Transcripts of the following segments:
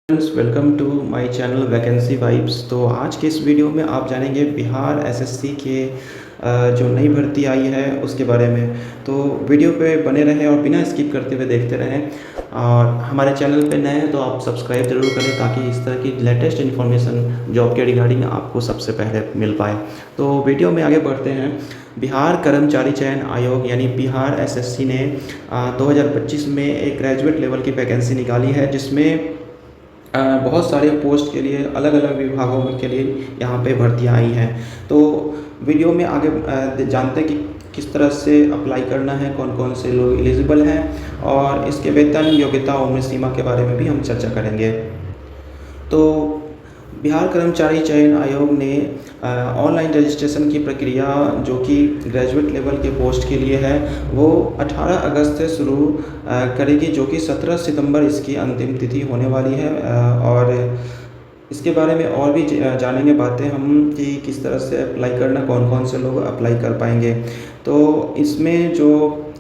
Friends, welcome to my channel vacancy vibes. तो आज के इस वीडियो में आप जानेंगे बिहार एसएससी के जो नई भर्ती आई है उसके बारे में। तो वीडियो पे बने रहें और बिना स्किप करते हुए देखते रहें। और हमारे चैनल पे नए हैं तो आप सब्सक्राइब ज़रूर करें ताकि इस तरह की लेटेस्ट इन्फॉर्मेशन जॉब के रिगार्डिंग आपको सबसे पहले मिल पाए। तो वीडियो में आगे बढ़ते हैं। बिहार कर्मचारी चयन आयोग यानी बिहार एसएससी ने 2025 में एक ग्रेजुएट लेवल की वैकेंसी निकाली है, जिसमें बहुत सारे पोस्ट के लिए अलग अलग विभागों के लिए यहाँ पे भर्तियाँ आई हैं। तो वीडियो में आगे जानते हैं कि किस तरह से अप्लाई करना है, कौन कौन से लोग एलिजिबल हैं और इसके वेतन, योग्यता, उम्र सीमा के बारे में भी हम चर्चा करेंगे। तो बिहार कर्मचारी चयन आयोग ने ऑनलाइन रजिस्ट्रेशन की प्रक्रिया जो कि ग्रेजुएट लेवल के पोस्ट के लिए है वो 18 अगस्त से शुरू करेगी, जो कि 17 सितंबर इसकी अंतिम तिथि होने वाली है। और इसके बारे में और भी जानेंगे बातें हम कि किस तरह से अप्लाई करना, कौन कौन से लोग अप्लाई कर पाएंगे। तो इसमें जो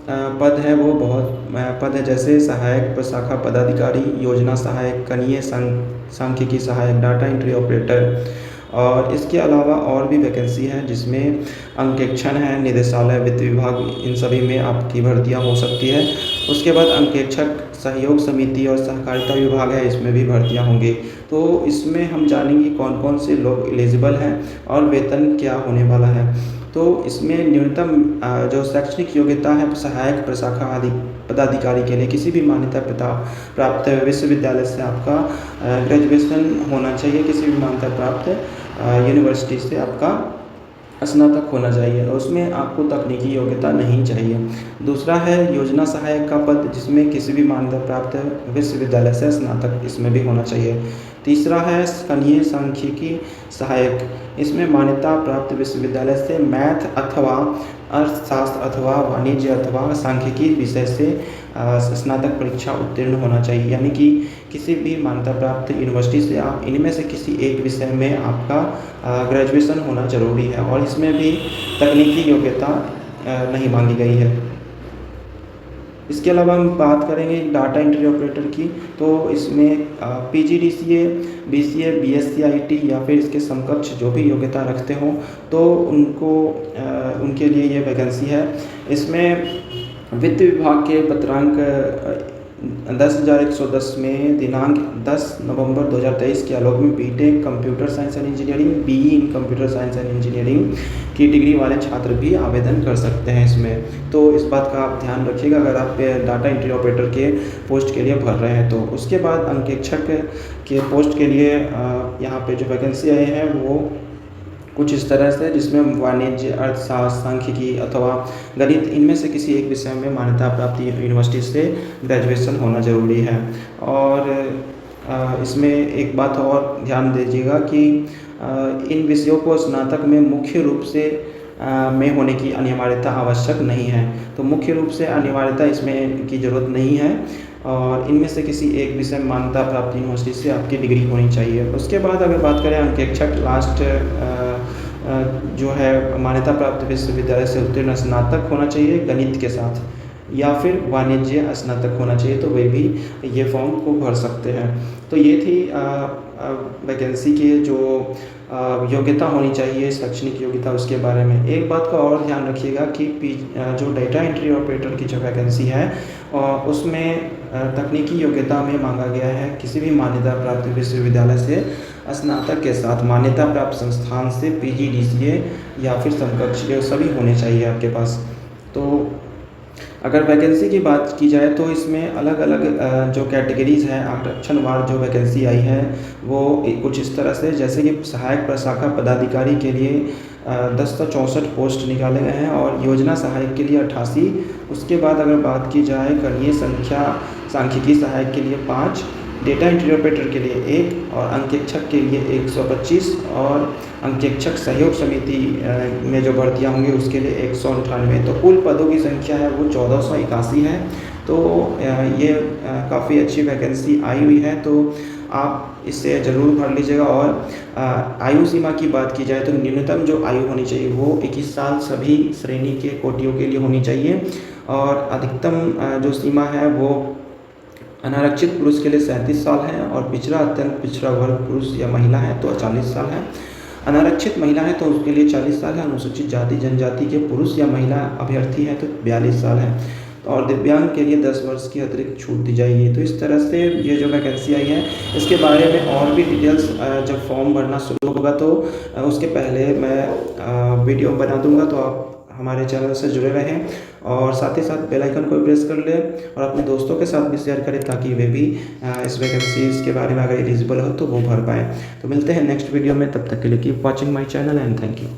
पद है वो बहुत पद है, जैसे सहायक प्रशाखा पदाधिकारी, योजना सहायक, कनीय सांख्यिकी सहायक, डाटा एंट्री ऑपरेटर। और इसके अलावा और भी वैकेंसी है जिसमें अंकेक्षण है, निदेशालय, वित्त विभाग, इन सभी में आपकी भर्तियां हो सकती है। उसके बाद अंकेक्षक सहयोग समिति और सहकारिता विभाग है, इसमें भी भर्तियां होंगी। तो इसमें हम जानेंगे कौन कौन से लोग एलिजिबल हैं और वेतन क्या होने वाला है। तो इसमें न्यूनतम जो शैक्षणिक योग्यता है सहायक प्रशाखा आदि पदाधिकारी के लिए किसी भी मान्यता प्राप्त विश्वविद्यालय से आपका ग्रेजुएशन होना चाहिए, किसी भी मान्यता प्राप्त यूनिवर्सिटी से आपका स्नातक होना चाहिए और उसमें आपको तकनीकी योग्यता नहीं चाहिए। दूसरा है योजना सहायक का पद, जिसमें किसी भी मान्यता प्राप्त विश्वविद्यालय से स्नातक इसमें भी होना चाहिए। तीसरा है कनीय सांख्यिकी सहायक, इसमें मान्यता प्राप्त विश्वविद्यालय से मैथ अथवा अर्थशास्त्र अथवा वाणिज्य अथवा सांख्यिकी विषय से स्नातक परीक्षा उत्तीर्ण होना चाहिए, यानी कि किसी भी मान्यता प्राप्त यूनिवर्सिटी से आप इनमें से किसी एक विषय में आपका ग्रेजुएशन होना ज़रूरी है और इसमें भी तकनीकी योग्यता नहीं मांगी गई है। इसके अलावा हम बात करेंगे डाटा एंट्री ऑपरेटर की। तो इसमें पीजीडीसीए, बीसीए, बीएससी आईटी या फिर इसके समकक्ष जो भी योग्यता रखते हों तो उनके लिए ये वैकेंसी है। इसमें वित्त विभाग के पत्रांक 10,110 में दिनांक 10 नवंबर 2023 के आलोक में BTech computer science and engineering, BE in computer science and engineering की डिग्री वाले छात्र भी आवेदन कर सकते हैं इसमें। तो इस बात का आप ध्यान रखिएगा अगर आप डाटा एंट्री ऑपरेटर के पोस्ट के लिए भर रहे हैं तो। उसके बाद अंकेक्षक के पोस्ट के लिए यहाँ पे जो वैकेंसी आई है वो कुछ इस तरह से, जिसमें वाणिज्य, अर्थशास्त्र, सांख्यिकी अथवा गणित, इनमें से किसी एक विषय में मान्यता प्राप्त यूनिवर्सिटी से ग्रेजुएशन होना ज़रूरी है। और इसमें एक बात और ध्यान दीजिएगा कि इन विषयों को स्नातक में मुख्य रूप से में होने की अनिवार्यता आवश्यक नहीं है। तो मुख्य रूप से अनिवार्यता इसमें की ज़रूरत नहीं है और इनमें से किसी एक विषय में मान्यता प्राप्त यूनिवर्सिटी से आपकी डिग्री होनी चाहिए। उसके बाद अगर बात करें अंकेक्षक, लास्ट जो है मान्यता प्राप्त विश्वविद्यालय से उत्तीर्ण स्नातक होना चाहिए गणित के साथ, या फिर वाणिज्य स्नातक होना चाहिए, तो वे भी ये फॉर्म को भर सकते हैं। तो ये थी वैकेंसी के जो योग्यता होनी चाहिए, शैक्षणिक योग्यता, उसके बारे में। एक बात का और ध्यान रखिएगा कि जो डाटा एंट्री ऑपरेटर की जो वैकेंसी है उसमें तकनीकी योग्यता में मांगा गया है किसी भी मान्यता प्राप्त विश्वविद्यालय से स्नातक के साथ मान्यता प्राप्त संस्थान से पीजीडीसीए या फिर समकक्ष, ये सभी होने चाहिए आपके पास। तो अगर वैकेंसी की बात की जाए तो इसमें अलग अलग जो कैटेगरीज़ हैं, आरक्षणवार जो वैकेंसी आई है वो कुछ इस तरह से, जैसे कि सहायक प्रशाखा पदाधिकारी के लिए 1064 पोस्ट निकाले गए हैं और योजना सहायक के लिए 88। उसके बाद अगर बात की जाए कनीय सांख्यिकी सहायक के लिए 5, डेटा एंट्री ऑपरेटर के लिए 1 और अंकेक्षक के लिए 125 और अंकेक्षक सहयोग समिति में जो भर्तियां होंगी उसके लिए 198। तो कुल पदों की संख्या है वो 1481 है। तो ये काफ़ी अच्छी वैकेंसी आई हुई है, तो आप इसे ज़रूर भर लीजिएगा। और आयु सीमा की बात की जाए तो न्यूनतम जो आयु होनी चाहिए वो 21 साल सभी श्रेणी के कोटियों के लिए होनी चाहिए और अधिकतम जो सीमा है वो अनारक्षित पुरुष के लिए 37 साल है और पिछड़ा अत्यंत पिछड़ा वर्ग पुरुष या महिला है तो 40 साल है। अनारक्षित महिला है तो उसके लिए 40 साल है। अनुसूचित जाति जनजाति के पुरुष या महिला अभ्यर्थी है तो 42 साल है। और दिव्यांग के लिए 10 वर्ष की अतिरिक्त छूट दी जाएगी। तो इस तरह से ये जो वैकेंसी आई है इसके बारे में और भी डिटेल्स जब फॉर्म भरना शुरू होगा तो उसके पहले मैं वीडियो बना दूंगा, तो आप हमारे चैनल से जुड़े रहें और साथ ही साथ बेल आइकन को प्रेस कर लें और अपने दोस्तों के साथ भी शेयर करें ताकि वे भी इस वैकेंसीज के बारे में अगर एलिजिबल हो तो वो भर पाएँ। तो मिलते हैं नेक्स्ट वीडियो में, तब तक के लिए keep watching my channel and thank you.